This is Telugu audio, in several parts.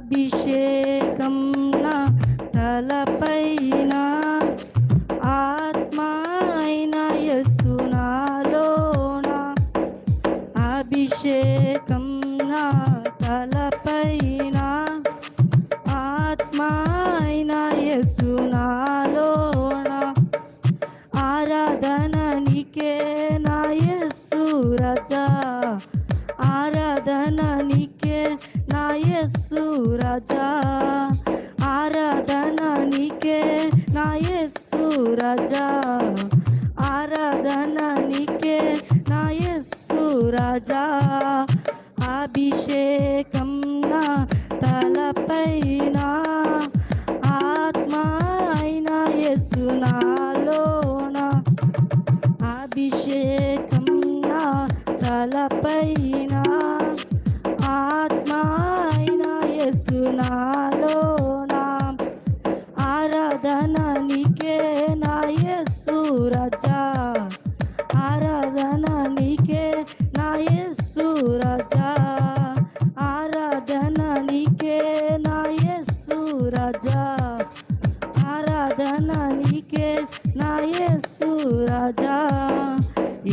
అభిషేకం నా తలపైన ఆత్మ అయిన యేసు నాలోన అభిషేకం నా తలపైన ఆత్మ అయిన యేసు నాలోన ఆరాధన నీకే నా యేసు రాజా ఆరాధన నీకే నా యేసు రాజా ఆరాధన నీకే నా యేసు రాజా ఆరాధన నీకే నా యేసు రాజా అభిషేకం నా తలపైన ఆత్మ అయిన యేసు నాలోన అభిషేకం నా తలపైన ఆత్మ అయిన యేసు నాలోన ఆరాధన నీకే నా యేసు రాజా ఆరాధన నీకే నా యేసు రాజా ఆరాధన నీకే నా యేసు రాజా ఆరాధన నీకే నా యేసు రాజా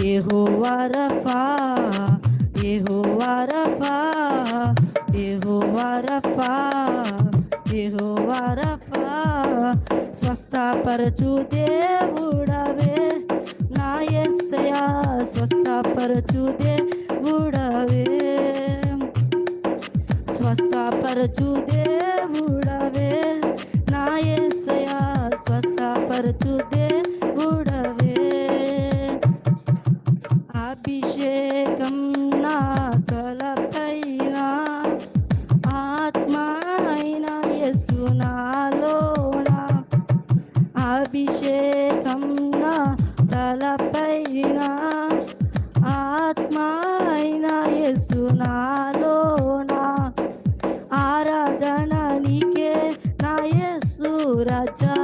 యెహోవా రఫా యెహోవా రఫా యెహోవా రఫా యెహోవా రఫా స్వస్థపరచు దేవుడవే నా యేసయ్యా స్వస్థపరచు దేవుడవే స్వస్థపరచు దేవుడవే నా యేసయ్యా స్వస్థపరచు దేవుడవే అభిషేకం నా తలపైన ఆత్మ అయిన యేసు నాలోన అభిషేకం నా తలపైన ఆత్మ అయిన యేసు నాలోన ఆరాధన నీకే నా యేసు రాజా